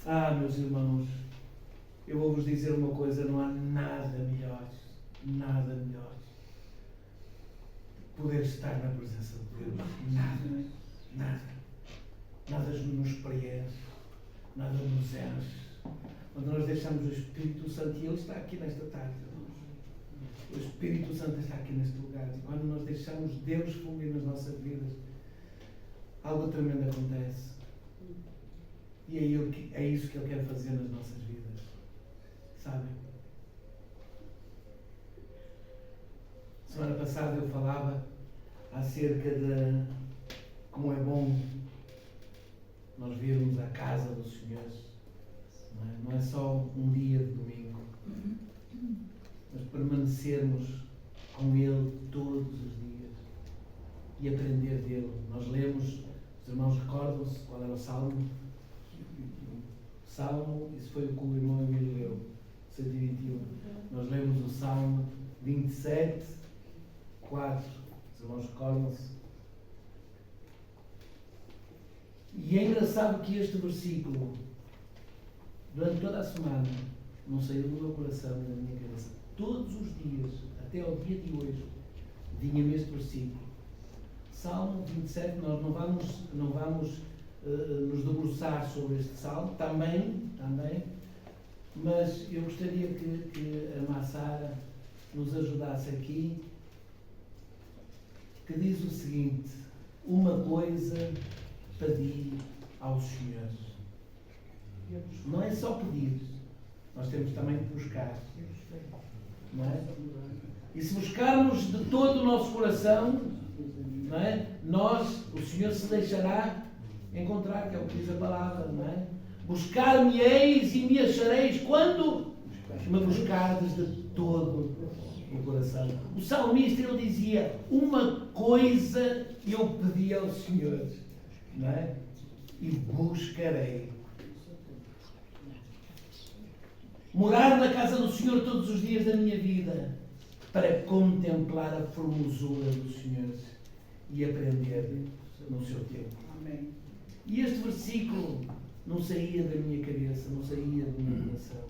Meus irmãos, eu vou-vos dizer uma coisa, não há nada melhor poder estar na presença de Deus. Nada nos preenche, nada nos enche. Quando nós deixamos o Espírito Santo, e Ele está aqui nesta tarde, irmãos. O Espírito Santo está aqui neste lugar. E quando nós deixamos Deus fluir nas nossas vidas, algo tremendo acontece. E é isso que Ele quer fazer nas nossas vidas. Sabem? Semana passada eu falava acerca de como é bom nós virmos à casa do Senhor. Não é só um dia de domingo, mas permanecermos com Ele todos os dias e aprender dele. Nós lemos, os irmãos recordam-se qual era o Salmo? Salmo, isso foi o que o irmão Emílio leu, 121. Nós lemos o Salmo 27, 4. Os irmãos recordam-se? E é engraçado que este versículo, durante toda a semana, não saiu do meu coração e da minha cabeça. Todos os dias, até ao dia de hoje, vinha-me este versículo. Salmo 27, nós não vamos nos debruçar sobre este salmo, também, mas eu gostaria que a Massara nos ajudasse aqui, que diz o seguinte: uma coisa pedi ao Senhor. Não é só pedir, nós temos também que buscar. Não é? E se buscarmos de todo o nosso coração, não é? O Senhor se deixará encontrar, que é o que diz a palavra, não é? Buscar-me-eis e me achareis quando me buscardes de todo o coração. O salmista, ele dizia: uma coisa eu pedi ao Senhor, não é? E buscarei. Morar na casa do Senhor todos os dias da minha vida, para contemplar a formosura do Senhor e aprender no seu tempo. Amém. E este versículo não saía da minha cabeça, não saía do meu coração.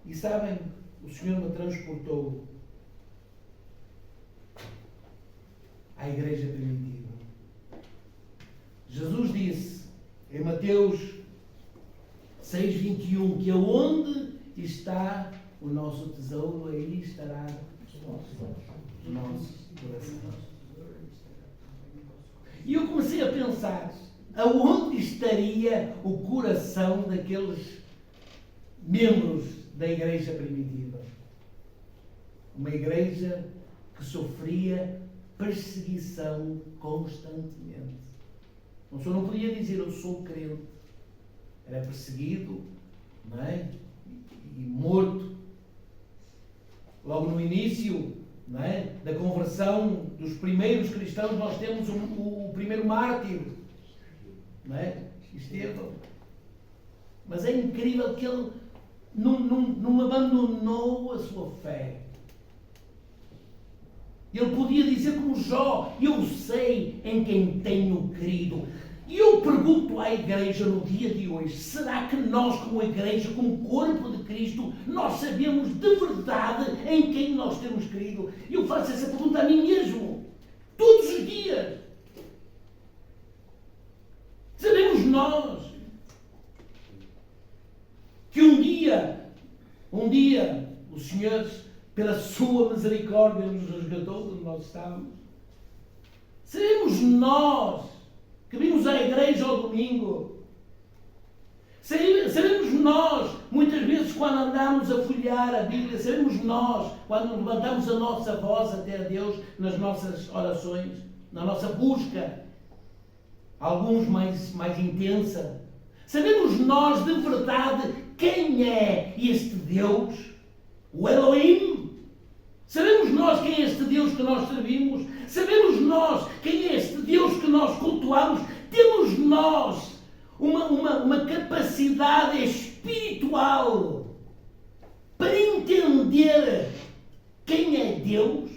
E sabem, o Senhor me transportou à igreja primitiva. Jesus disse em Mateus 6:21 que aonde está o nosso tesouro, aí estará o nosso coração. E eu comecei a pensar, aonde estaria o coração daqueles membros da igreja primitiva? Uma igreja que sofria perseguição constantemente. O senhor não podia dizer eu sou crente. Era perseguido, não é? E morto. Logo no início, não é, da conversão dos primeiros cristãos, nós temos o primeiro mártir, não é? Estevão. Mas é incrível que ele não abandonou a sua fé. Ele podia dizer como Jó: eu sei em quem tenho crido. E eu pergunto à igreja no dia de hoje: será que nós, como igreja, como corpo de Cristo, nós sabemos de verdade em quem nós temos crido? E eu faço essa pergunta a mim mesmo, todos os dias. Sabemos nós que um dia, o Senhor, pela sua misericórdia, nos resgatou de onde nós estávamos? Sabemos nós que vimos à igreja ao domingo? Sabemos nós, muitas vezes, quando andamos a folhear a Bíblia, sabemos nós, quando levantamos a nossa voz até a Deus nas nossas orações, na nossa busca, alguns mais intensa, sabemos nós de verdade quem é este Deus? O Elohim? Sabemos nós quem é este Deus que nós servimos? Sabemos nós quem é este Deus que nós cultuamos? Temos nós uma capacidade espiritual para entender quem é Deus?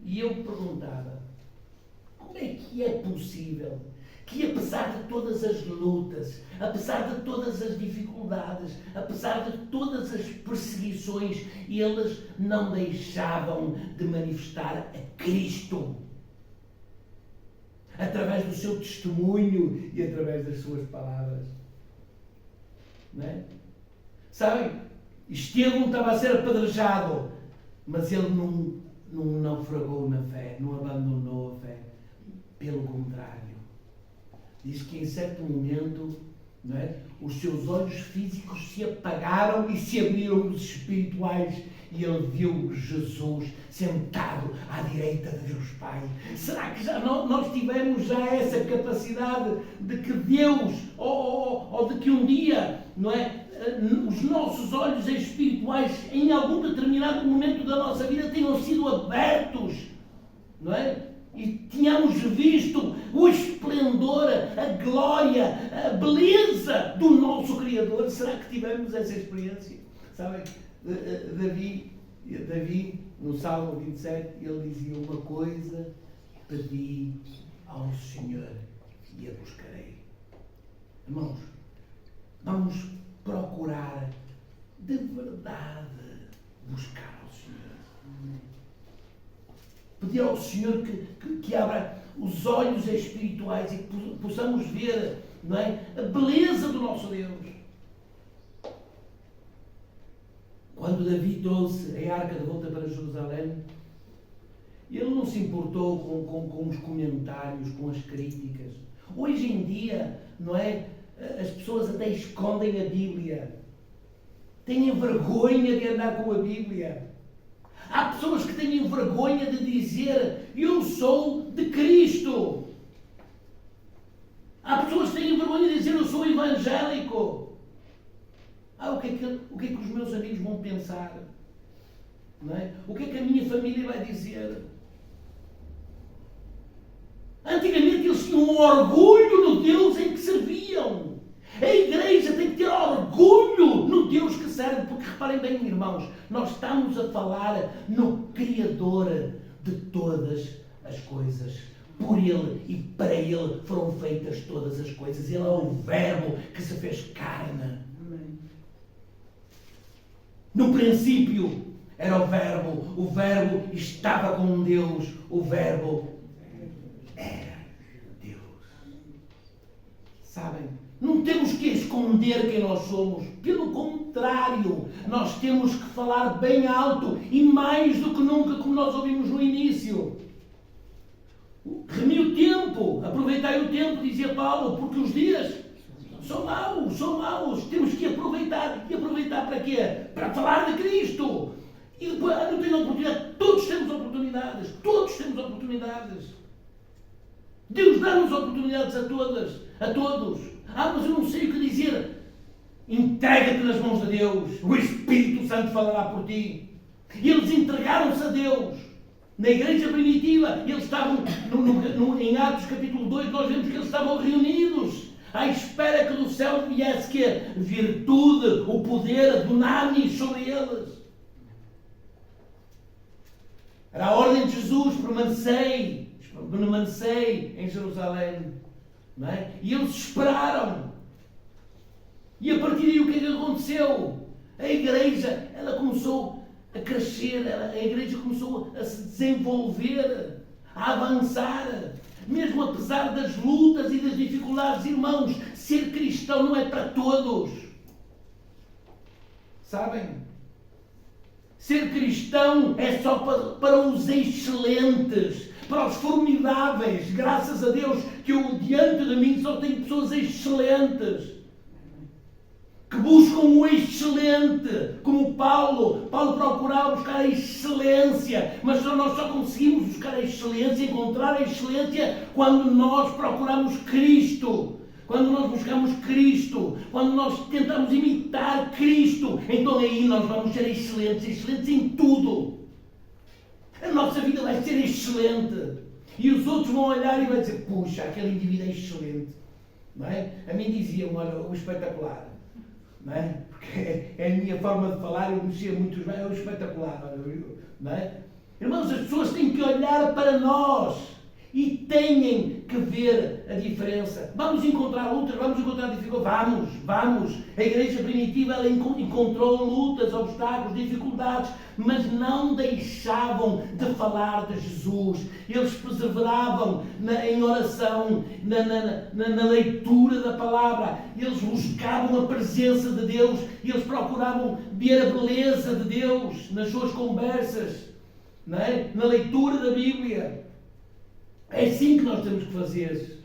E eu perguntava, como é que é possível que apesar de todas as lutas, apesar de todas as dificuldades, apesar de todas as perseguições, eles não deixavam de manifestar a Cristo. Através do seu testemunho e através das suas palavras. Não é? Sabem? Estevão estava a ser apedrejado, mas ele não naufragou na fé, não abandonou a fé. Pelo contrário. Diz que em certo momento, não é, os seus olhos físicos se apagaram e se abriram os espirituais e ele viu Jesus sentado à direita de Deus Pai. Será que já nós tivemos já essa capacidade de que Deus, ou de que um dia, não é, os nossos olhos espirituais em algum determinado momento da nossa vida tenham sido abertos, não é? E tínhamos visto o esplendor, a glória, a beleza do nosso Criador. Será que tivemos essa experiência? Sabem, Davi, no Salmo 27, ele dizia: uma coisa pedi ao Senhor e a buscarei. Irmãos, vamos procurar de verdade buscar ao Senhor. Pedir ao Senhor que abra os olhos espirituais e que possamos ver, não é, a beleza do nosso Deus. Quando Davi trouxe a arca de volta para Jerusalém, ele não se importou com os comentários, com as críticas. Hoje em dia, não é, as pessoas até escondem a Bíblia. Têm vergonha de andar com a Bíblia. Há pessoas que têm vergonha de dizer: eu sou de Cristo. Há pessoas que têm vergonha de dizer: eu sou evangélico. O que é que os meus amigos vão pensar? Não é? O que é que a minha família vai dizer? Antigamente eles tinham um orgulho no Deus em que serviam. A igreja tem que ter orgulho no Deus que serve, porque reparem bem, irmãos, nós estamos a falar no Criador de todas as coisas. Por Ele e para Ele foram feitas todas as coisas. Ele é o Verbo que se fez carne. No princípio era o Verbo estava com Deus, o Verbo era Deus. Sabem? Não temos que esconder quem nós somos. Pelo contrário, nós temos que falar bem alto e mais do que nunca, como nós ouvimos no início. Remi o tempo, aproveitai o tempo, dizia Paulo, porque os dias são maus. Temos que aproveitar. E aproveitar para quê? Para falar de Cristo. E depois, não tenho oportunidade. Todos temos oportunidades. Deus dá-nos oportunidades a todos. Mas eu não sei o que dizer. Entrega-te nas mãos de Deus. O Espírito Santo falará por ti. E eles entregaram-se a Deus. Na igreja primitiva, eles estavam, em Atos capítulo 2, nós vemos que eles estavam reunidos, à espera que do céu viesse que a virtude, o poder, a dunamis sobre eles. Era a ordem de Jesus: permanecei em Jerusalém. Não é? E eles esperaram. E a partir daí o que é que aconteceu? A igreja, ela começou a crescer, a igreja começou a se desenvolver, a avançar. Mesmo apesar das lutas e das dificuldades, irmãos, ser cristão não é para todos. Sabem? Ser cristão é só para os excelentes, para os formidáveis. Graças a Deus que eu, diante de mim, só tenho pessoas excelentes, que buscam o excelente, como Paulo. Paulo procurava buscar a excelência, mas nós só conseguimos buscar a excelência, encontrar a excelência, quando nós procuramos Cristo. Quando nós buscamos Cristo, quando nós tentamos imitar Cristo, então aí nós vamos ser excelentes em tudo. A nossa vida vai ser excelente. E os outros vão olhar e vão dizer: puxa, aquele indivíduo é excelente. Não é? A mim diziam: olha, o espetacular. Não é? Porque é a minha forma de falar, eu mexia muito bem, é o espetacular. Não é? Irmãos, as pessoas têm que olhar para nós E têm que ver a diferença. Vamos encontrar lutas, vamos encontrar dificuldades. Vamos. A igreja primitiva ela encontrou lutas, obstáculos, dificuldades, mas não deixavam de falar de Jesus. Eles perseveravam em oração, na leitura da palavra. Eles buscavam a presença de Deus. Eles procuravam ver a beleza de Deus nas suas conversas, não é? Na leitura da Bíblia. É assim que nós temos que fazer.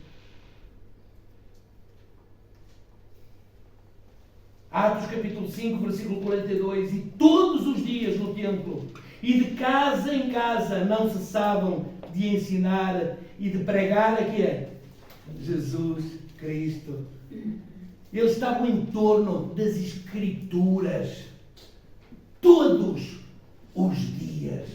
Atos capítulo 5, versículo 42. E todos os dias no templo e de casa em casa não cessavam de ensinar e de pregar aqui Jesus Cristo. Eles estavam em torno das Escrituras todos os dias.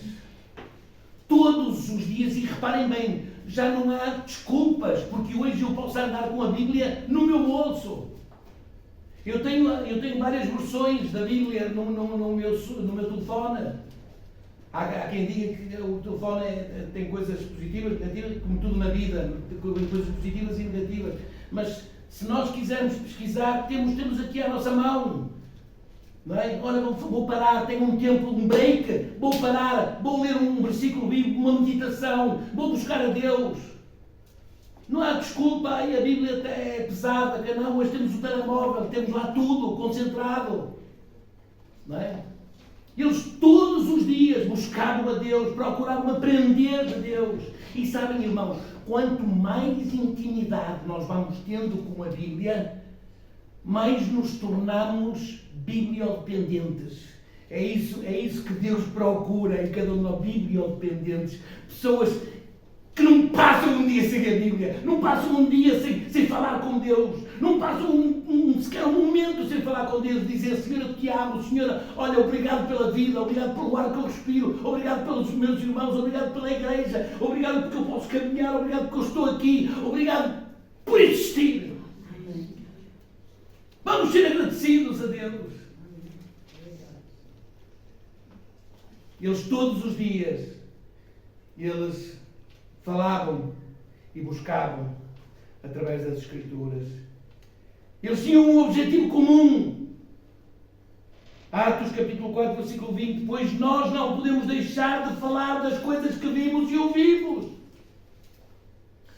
Todos os dias. E reparem bem, já não há desculpas, porque hoje eu posso andar com a Bíblia no meu bolso. Eu tenho várias versões da Bíblia no meu telefone. Há quem diga que o telefone tem coisas positivas e negativas, como tudo na vida, coisas positivas e negativas. Mas se nós quisermos pesquisar, temos aqui à nossa mão. Não é? Olha, vou parar, tenho um tempo, um break, vou parar, vou ler um versículo bíblico, uma meditação, vou buscar a Deus. Não há desculpa, a Bíblia é pesada, que não, hoje temos o telemóvel, temos lá tudo concentrado. Não é? Eles todos os dias buscavam a Deus, procuravam aprender de Deus. E sabem, irmãos, quanto mais intimidade nós vamos tendo com a Bíblia, mais nos tornamos bibliodependentes. É isso que Deus procura em cada um de nós, bibliodependentes. Pessoas que não passam um dia sem a Bíblia, não passam um dia sem falar com Deus, não passam sequer um momento sem falar com Deus, dizer: Senhor, eu te amo, Senhor, olha, obrigado pela vida, obrigado pelo ar que eu respiro, obrigado pelos meus irmãos, obrigado pela igreja, obrigado porque eu posso caminhar, obrigado porque eu estou aqui, obrigado por existir. Vamos ser agradecidos a Deus. Eles todos os dias, eles falavam e buscavam através das Escrituras. Eles tinham um objetivo comum. Atos capítulo 4, versículo 20. Pois nós não podemos deixar de falar das coisas que vimos e ouvimos.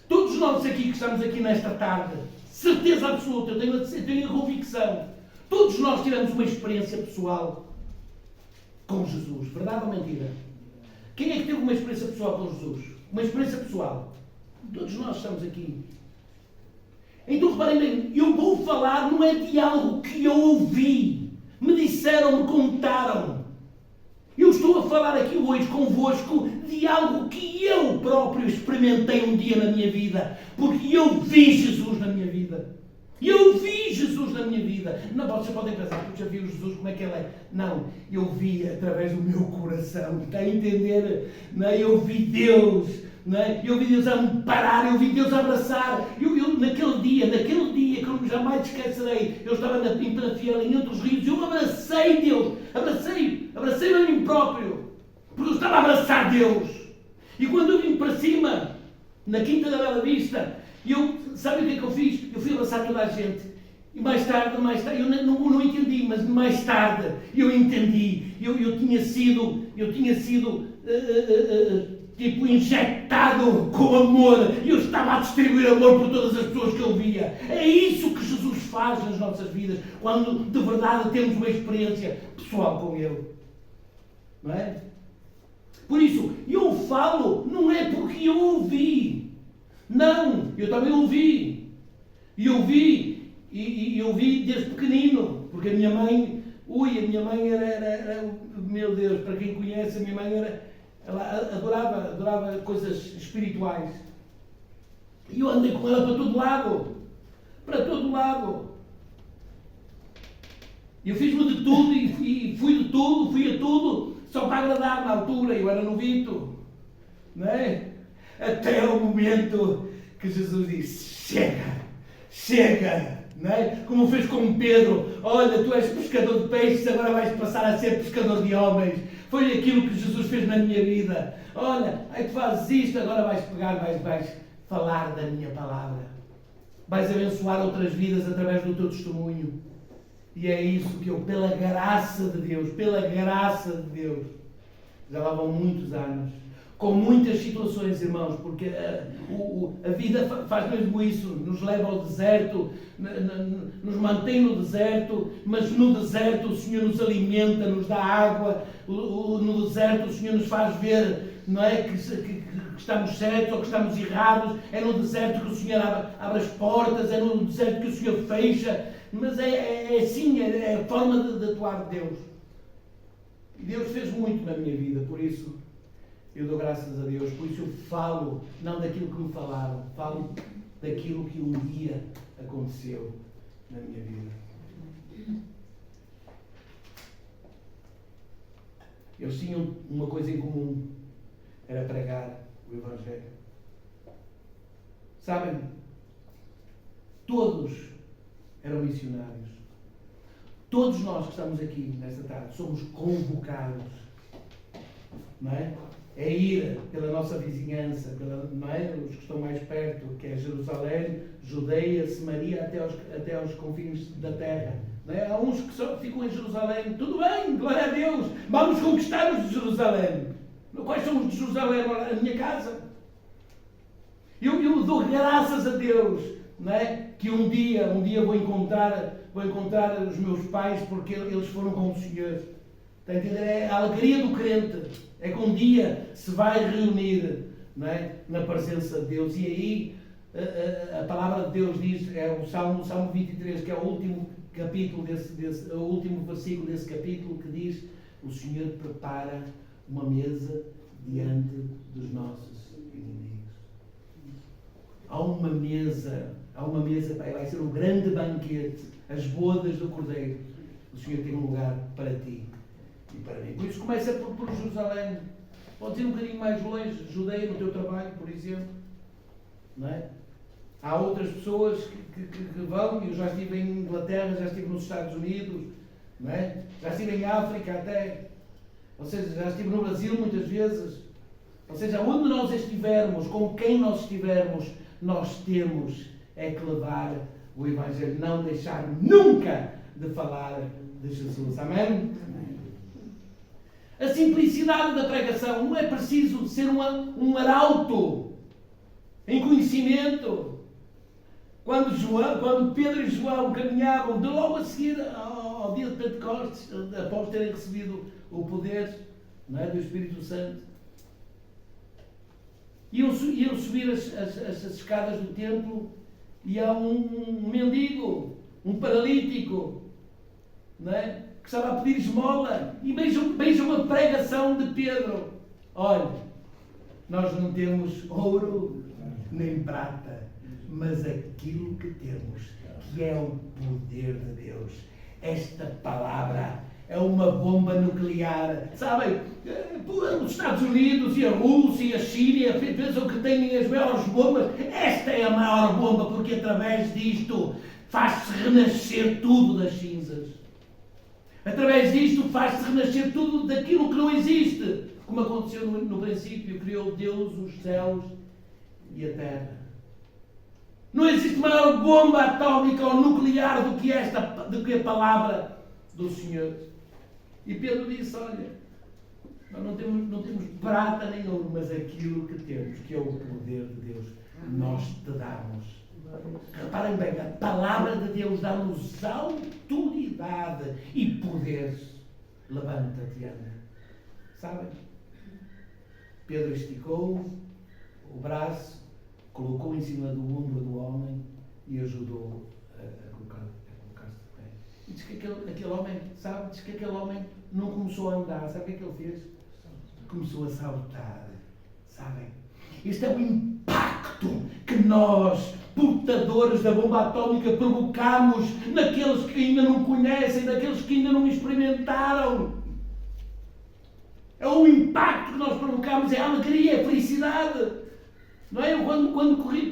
Todos nós aqui que estamos aqui nesta tarde, certeza absoluta, eu tenho a convicção, todos nós tivemos uma experiência pessoal com Jesus. Verdade ou mentira? Quem é que teve uma experiência pessoal com Jesus? Uma experiência pessoal. Todos nós estamos aqui. Então reparem bem, eu vou falar não é de algo que eu ouvi, me disseram, me contaram. Eu estou a falar aqui hoje convosco de algo que eu próprio experimentei um dia na minha vida, porque eu vi Jesus na minha vida. Eu vi Jesus na minha vida. Não, vocês podem pensar, porque já viu Jesus, como é que ele é? Não, eu vi através do meu coração, está a entender? Não, eu vi Deus, não é? Eu vi Deus a me parar, eu vi Deus a abraçar. Eu naquele dia que eu jamais esquecerei, eu estava na Penafiel, entre os rios, eu abracei Deus, abracei-me a mim próprio, porque eu estava a abraçar Deus. E quando eu vim para cima, na Quinta da Bela Vista, sabe o que é que eu fiz? Eu fui abraçar toda a gente. E mais tarde, eu não entendi, mas mais tarde eu entendi. Eu tinha sido tipo injetado com amor. E eu estava a distribuir amor por todas as pessoas que eu via. É isso que Jesus faz nas nossas vidas, quando de verdade temos uma experiência pessoal com Ele. Não é? Por isso, eu falo, não é porque eu ouvi. Não, eu também ouvi. E ouvi desde pequenino. Porque a minha mãe era, meu Deus, para quem conhece, a minha mãe ela adorava coisas espirituais. E eu andei com ela para todo lado. Para todo lado. Eu fiz-me de tudo e fui a tudo, só para agradar na altura. Eu era novito. Não é? Até o momento que Jesus disse: chega, não é? Como fez com Pedro: olha, tu és pescador de peixes, agora vais passar a ser pescador de homens. Foi aquilo que Jesus fez na minha vida. Olha, aí tu fazes isto, agora vais pegar, vais falar da minha palavra. Vais abençoar outras vidas através do teu testemunho. E é isso que eu, pela graça de Deus, já lá vão muitos anos, com muitas situações, irmãos, porque a vida faz mesmo isso, nos leva ao deserto, nos mantém no deserto, mas no deserto o Senhor nos alimenta, nos dá água, no deserto o Senhor nos faz ver, não é, que estamos certos ou que estamos errados, é no deserto que o Senhor abre as portas, é no deserto que o Senhor fecha, mas é assim, é a forma de atuar de Deus. E Deus fez muito na minha vida, por isso eu dou graças a Deus, por isso eu falo, não daquilo que me falaram, falo daquilo que um dia aconteceu na minha vida. Eles tinham uma coisa em comum, era pregar o Evangelho. Sabem, todos eram missionários. Todos nós que estamos aqui nesta tarde somos convocados, não é? É ir pela nossa vizinhança, não é? Os que estão mais perto, que é Jerusalém, Judeia, Samaria, até aos confins da terra. Não é? Há uns que só ficam em Jerusalém. Tudo bem, glória a Deus, vamos conquistar os de Jerusalém. Quais são os de Jerusalém? A minha casa. Eu dou graças a Deus, não é? Que um dia vou encontrar os meus pais, porque eles foram com o Senhor. Está a entender? É a alegria do crente. É que um dia se vai reunir, não é? Na presença de Deus. E aí a palavra de Deus diz, é o Salmo 23, que é o último capítulo o último versículo desse capítulo, que diz: o Senhor prepara uma mesa diante dos nossos inimigos. Há uma mesa, vai ser um grande banquete, as bodas do Cordeiro. O Senhor tem um lugar para ti e para mim. Por isso começa por Jerusalém. Pode ir um bocadinho mais longe, Judeia, no teu trabalho, por exemplo. Não é? Há outras pessoas que vão, eu já estive em Inglaterra, já estive nos Estados Unidos, não é? Já estive em África até. Ou seja, já estive no Brasil muitas vezes. Ou seja, onde nós estivermos, com quem nós estivermos, nós temos é que levar o Evangelho, não deixar nunca de falar de Jesus. Amém? A simplicidade da pregação. Não é preciso ser um arauto em conhecimento. Quando Pedro e João caminhavam, de logo a seguir ao dia de Pentecostes, após terem recebido o poder, não é, do Espírito Santo, iam subir as escadas do templo e há um mendigo, um paralítico, não é, que estava a pedir esmola, e vejam a pregação de Pedro. Olha, nós não temos ouro nem prata, mas aquilo que temos, que é o poder de Deus. Esta palavra é uma bomba nuclear. Sabem, os Estados Unidos e a Rússia e a Síria pensam que têm as maiores bombas. Esta é a maior bomba, porque através disto faz-se renascer tudo das cinzas. Através disto faz-se renascer tudo daquilo que não existe. Como aconteceu no princípio, criou Deus os céus e a terra. Não existe maior bomba atómica ou nuclear do que a palavra do Senhor. E Pedro disse: olha, nós não temos prata nem ouro, mas aquilo que temos, que é o poder de Deus, nós te damos. Reparem bem, a palavra de Deus dá-nos autoridade e poder. Levanta-te, anda. Sabem? Pedro esticou o braço, colocou em cima do ombro do homem e ajudou a colocar-se de pé. E diz que aquele homem, sabe? Diz que aquele homem não começou a andar. Sabe o que é que ele fez? Começou a saltar. Sabem? Este é o impacto que nós, portadores da bomba atómica, provocamos naqueles que ainda não conhecem, naqueles que ainda não experimentaram. É o impacto que nós provocamos, é a alegria, é a felicidade. Não é? Eu quando corri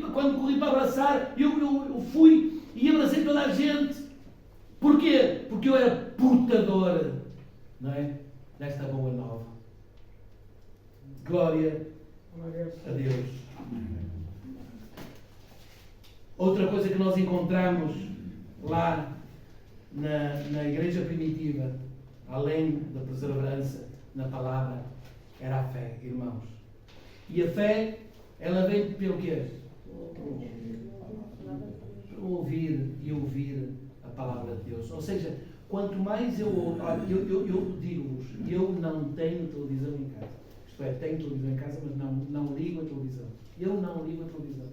para abraçar, eu fui e abracei toda a gente. Porquê? Porque eu era portador, não é? desta boa nova. Glória a Deus. Outra coisa que nós encontramos lá na igreja primitiva, além da perseverança na palavra, era a fé, irmãos. E a fé, ela vem pelo quê? Ouvir e ouvir a palavra de Deus. Ou seja, quanto mais eu digo-vos, eu não tenho televisão em casa. Isto é, tenho televisão em casa, mas não ligo a televisão. Eu não ligo a televisão.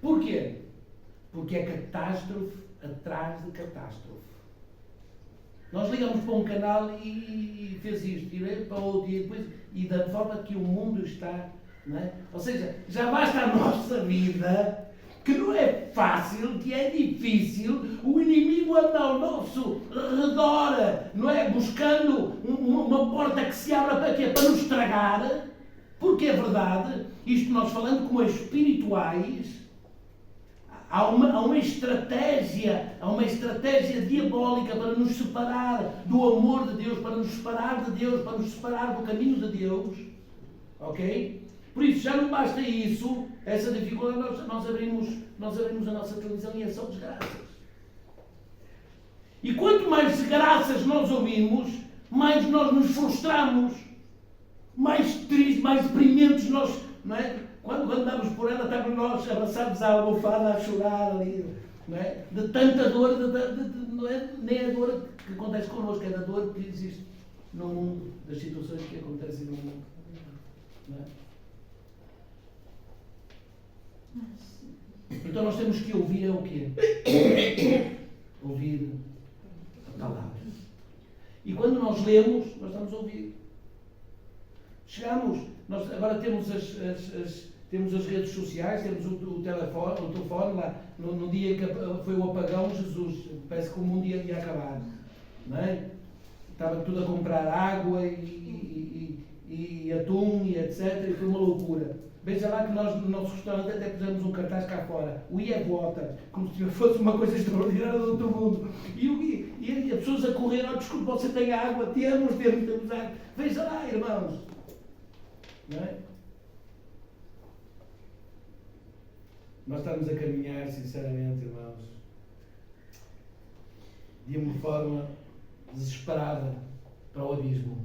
Porquê? Porque é catástrofe atrás de catástrofe. Nós ligamos para um canal e fez isto, e para outro, e depois, e da forma que o mundo está, não é? Ou seja, já basta a nossa vida, que não é fácil, que é difícil, o inimigo anda ao nosso redor, não é? Buscando uma porta que se abra para quê? Para nos estragar, porque é verdade, isto nós falando como espirituais, há uma estratégia diabólica para nos separar do amor de Deus, para nos separar de Deus, para nos separar do caminho de Deus, ok? Por isso, já não basta isso, essa dificuldade, nós abrimos a nossa televisão e é só desgraças. E quanto mais desgraças nós ouvimos, mais nós nos frustramos, mais tristes, mais deprimentes nós, não é? Quando andamos por ela, estamos nós abraçados à almofada a chorar ali, não é? De tanta dor, não é nem a dor que acontece connosco, é da dor que existe no mundo, das situações que acontecem no mundo. Não é? Então nós temos que ouvir o quê? Ouvir a palavra. E quando nós lemos, nós estamos a ouvir. Nós agora temos temos as redes sociais, temos o telefone lá, no dia que foi o apagão, Jesus, parece que o mundo ia acabar. Não é? Estava tudo a comprar água e atum e etc. E foi uma loucura. Veja lá que nós no nosso restaurante até pusemos um cartaz cá fora, o We Have Water, como se fosse uma coisa extraordinária do outro mundo. E as pessoas a correr, desculpe, você tem água, temos água. Veja lá, irmãos. Não é? Nós estamos a caminhar, sinceramente, irmãos, de uma forma desesperada para o abismo.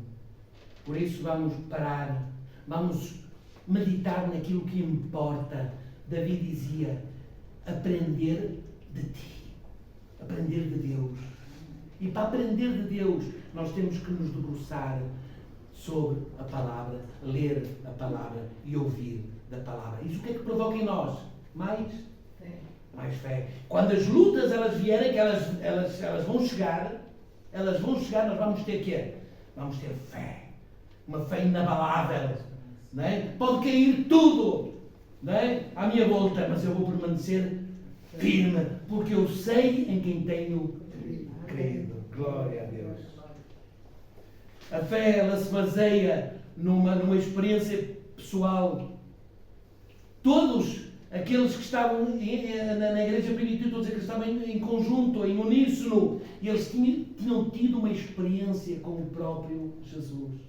Por isso vamos parar, vamos meditar naquilo que importa. Davi dizia, aprender de ti, aprender de Deus. E para aprender de Deus, nós temos que nos debruçar sobre a palavra, ler a palavra e ouvir da palavra. Isso o que é que provoca em nós? Mais fé. Quando as lutas elas vierem, que elas vão chegar, nós vamos ter quê? Vamos ter fé. Uma fé inabalável. Não é? Pode cair tudo, não é? À minha volta, mas eu vou permanecer firme, porque eu sei em quem tenho crido. Glória a Deus. A fé, ela se baseia numa experiência pessoal. Todos aqueles que estavam na igreja primitiva, todos aqueles que estavam em conjunto, em uníssono, e eles tinham tido uma experiência com o próprio Jesus.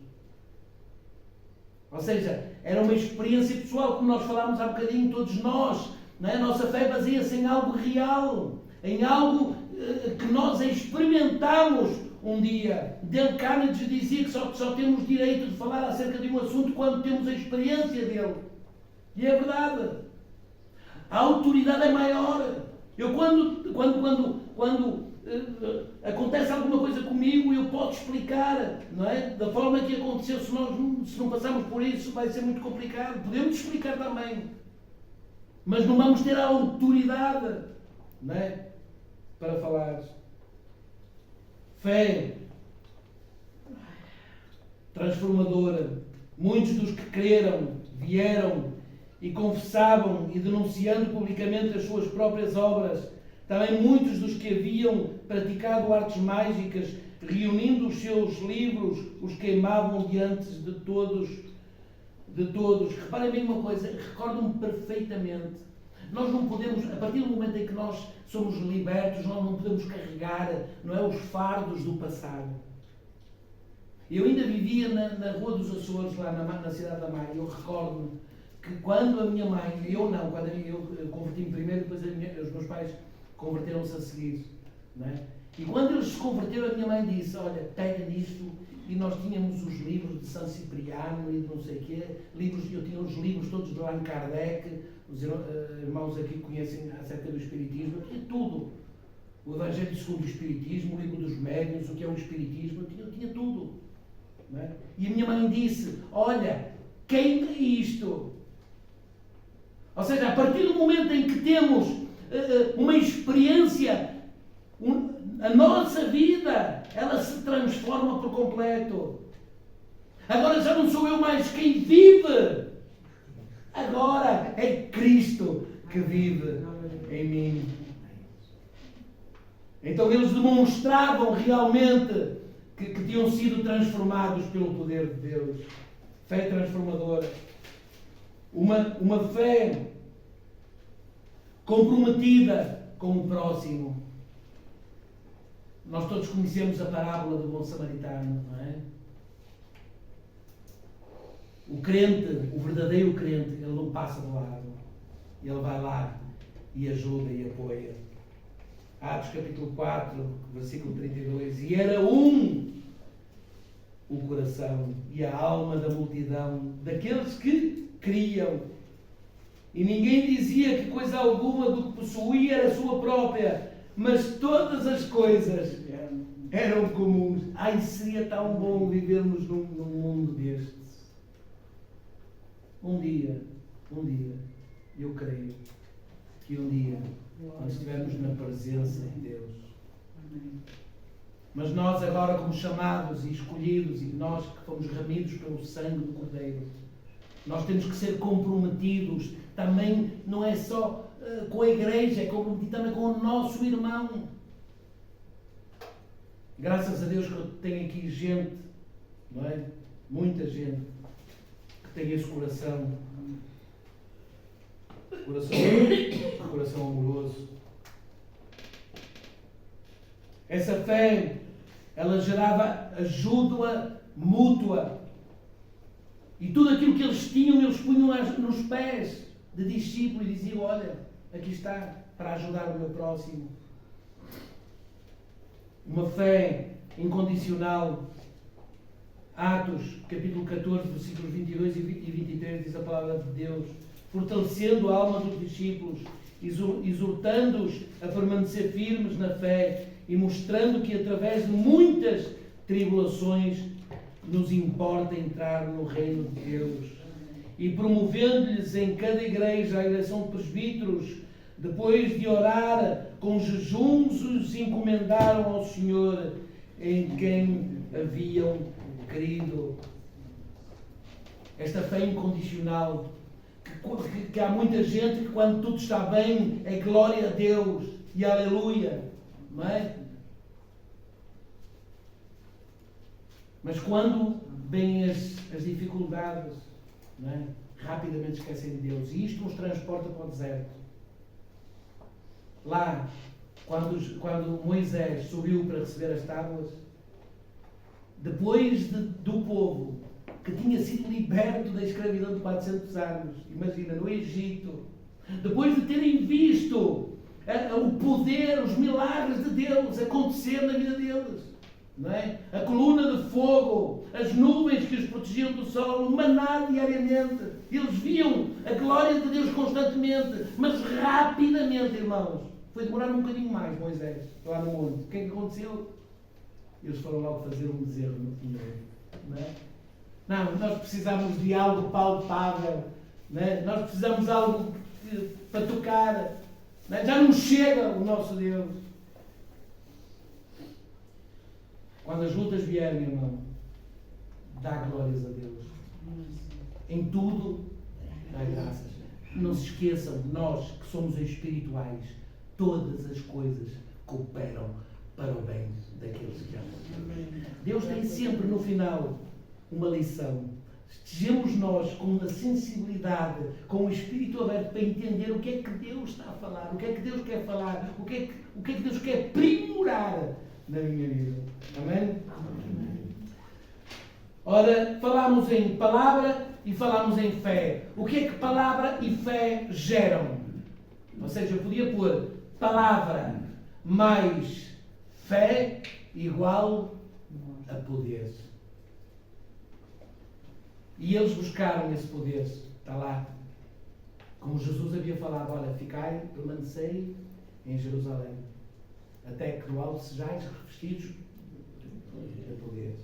Ou seja, era uma experiência pessoal, como nós falámos há bocadinho, todos nós. Não é? A nossa fé baseia-se em algo real, em algo que nós experimentamos um dia. Dale Carnegie dizia que só temos direito de falar acerca de um assunto quando temos a experiência dele. E é verdade. A autoridade é maior. Eu quando acontece alguma coisa comigo, eu posso explicar, não é? Da forma que aconteceu, se não passarmos por isso, vai ser muito complicado. Podemos explicar também. Mas não vamos ter a autoridade, não é? Para falar. Fé transformadora. Muitos dos que creram, vieram e confessavam e denunciando publicamente as suas próprias obras. Também muitos dos que haviam praticado artes mágicas, reunindo os seus livros, os queimavam diante de todos. Reparem bem uma coisa, recordam-me perfeitamente. Nós não podemos, a partir do momento em que nós somos libertos, nós não podemos carregar, não é, os fardos do passado. Eu ainda vivia na Rua dos Açores, lá na cidade da Maia. Eu recordo-me que quando a minha mãe, quando eu converti-me primeiro, depois os meus pais converteram-se a seguir. Não é? E quando eles se converteram, a minha mãe disse, olha, pega nisto, e nós tínhamos os livros de São Cipriano e de não sei o quê, eu tinha os livros todos de Allan Kardec, os irmãos aqui conhecem acerca do Espiritismo, eu tinha tudo. O Evangelho segundo o Espiritismo, o livro dos médiuns, o que é o Espiritismo, eu tinha tudo. Não é? E a minha mãe disse, olha, queima isto. Ou seja, a partir do momento em que temos uma experiência, a nossa vida, ela se transforma por completo. Agora já não sou eu mais quem vive. Agora é Cristo que vive em mim. Então eles demonstravam realmente que tinham sido transformados pelo poder de Deus. Fé transformadora. Uma fé comprometida com o próximo. Nós todos conhecemos a parábola do bom samaritano, não é? O crente, o verdadeiro crente, ele não passa do lado. Ele vai lá e ajuda e apoia. Atos capítulo 4, versículo 32. E era o coração e a alma da multidão, daqueles que criam. E ninguém dizia que coisa alguma do que possuía era sua própria, mas todas as coisas eram comuns. Ai, seria tão bom vivermos num mundo destes. Um dia, eu creio que um dia nós estivermos na presença de Deus. Mas nós agora, como chamados e escolhidos, e nós que fomos remidos pelo sangue do Cordeiro, nós temos que ser comprometidos também, não é só com a igreja, é comprometido também com o nosso irmão. Graças a Deus que eu tenho aqui gente, não é? Muita gente que tem esse coração amoroso. Essa fé, ela gerava ajuda mútua. E tudo aquilo que eles tinham, eles punham nos pés de discípulo e diziam, olha, aqui está, para ajudar o meu próximo. Uma fé incondicional. Atos, capítulo 14, versículos 22 e 23, diz a palavra de Deus. Fortalecendo a alma dos discípulos, exortando-os a permanecer firmes na fé e mostrando que através de muitas tribulações nos importa entrar no reino de Deus. E promovendo-lhes em cada igreja a eleição de presbíteros, depois de orar com jejuns, os encomendaram ao Senhor em quem haviam crido. Esta fé incondicional, que há muita gente que quando tudo está bem é glória a Deus e aleluia, não é? Mas quando vêm as dificuldades, não é? Rapidamente esquecem de Deus, e isto nos transporta para o deserto. Lá, quando Moisés subiu para receber as tábuas, depois do povo que tinha sido liberto da escravidão de 400 anos, imagina, no Egito, depois de terem visto o poder, os milagres de Deus acontecer na vida deles, não é? A coluna de fogo, as nuvens que os protegiam do sol, o maná diariamente, eles viam a glória de Deus constantemente, mas rapidamente, irmãos, foi demorar um bocadinho mais, Moisés, lá no monte. O que é que aconteceu? Eles foram logo fazer um bezerro no primeiro, não é? Não, nós precisamos de algo palpável, não é? Nós precisamos de algo para tocar, não é? Já não chega o nosso Deus. Quando as lutas vierem, irmão, dá glórias a Deus. Em tudo, dá graças. Não se esqueçam, nós que somos espirituais, todas as coisas cooperam para o bem daqueles que amam. Deus tem sempre no final uma lição. Estejamos nós com uma sensibilidade, com o espírito aberto para entender o que é que Deus está a falar, o que é que Deus quer falar, o que é que Deus quer aprimorar na minha vida. Amém? Amém. Ora, falámos em palavra e falámos em fé. O que é que palavra e fé geram? Ou seja, eu podia pôr palavra mais fé igual a poder. E eles buscaram esse poder. Está lá. Como Jesus havia falado, olha, ficai, permanecei em Jerusalém, até que do alto sejais revestidos de poder.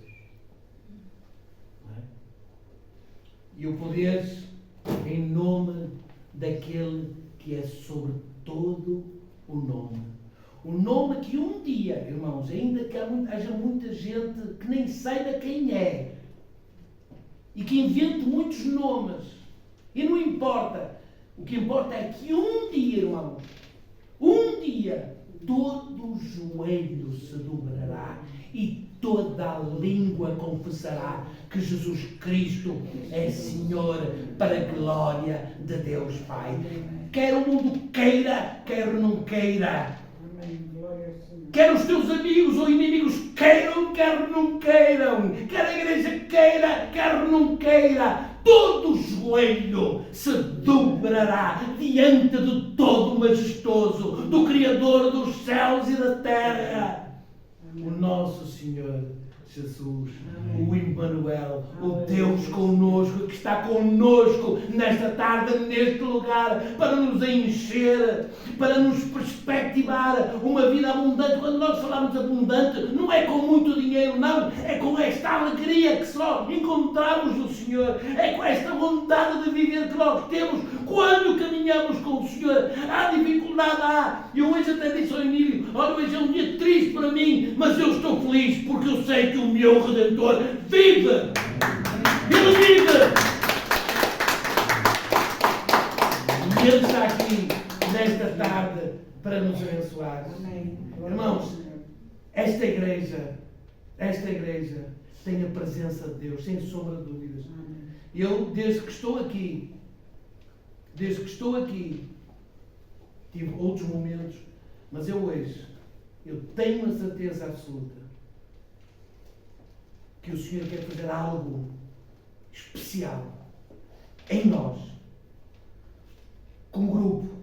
Não é? E o poder em nome daquele que é sobre todo o nome. O nome que um dia, irmãos, ainda que haja muita gente que nem saiba quem é e que invente muitos nomes, e não importa. O que importa é que um dia, irmãos, um dia, todo o joelho se dobrará e toda a língua confessará que Jesus Cristo é Senhor para a glória de Deus Pai. Quer o mundo queira, quer não queira. Quer os teus amigos ou inimigos queiram, quer não queiram. Quer a igreja queira, quer não queira. Todo o joelho se dobrará diante de todo o majestoso, do Criador dos céus e da terra. O nosso Senhor Jesus, amém. O Emmanuel, amém. O Deus conosco, que está conosco nesta tarde, neste lugar, para nos encher, para nos perspectivar uma vida abundante. Quando nós falamos abundante, não é com muito dinheiro, não, é com esta alegria que só encontramos no Senhor, é com esta vontade de viver que nós temos quando caminhamos com o Senhor. Há dificuldade, há. Eu hoje até disse ao Emílio, olha, hoje é um dia triste para mim, mas eu estou feliz porque eu sei que o meu Redentor vive! Ele vive! E Ele está aqui nesta tarde para nos abençoar. Amém. Irmãos, esta igreja tem a presença de Deus, sem sombra de dúvidas. Eu, desde que estou aqui, tive outros momentos, mas eu hoje, eu tenho a certeza absoluta que o Senhor quer fazer algo especial em nós, como grupo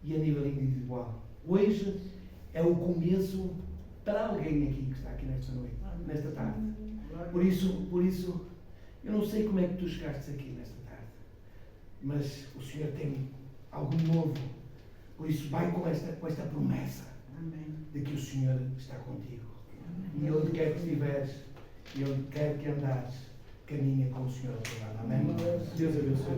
e a nível individual. Hoje é o começo para alguém aqui que está aqui nesta noite, nesta tarde. Por isso, eu não sei como é que tu chegaste aqui nesta tarde, mas o Senhor tem algo novo. Por isso, vai com esta promessa de que o Senhor está contigo. E onde quer que estiveres, e onde quer que andares, caminha com o Senhor ao teu lado. Amém? Deus abençoe.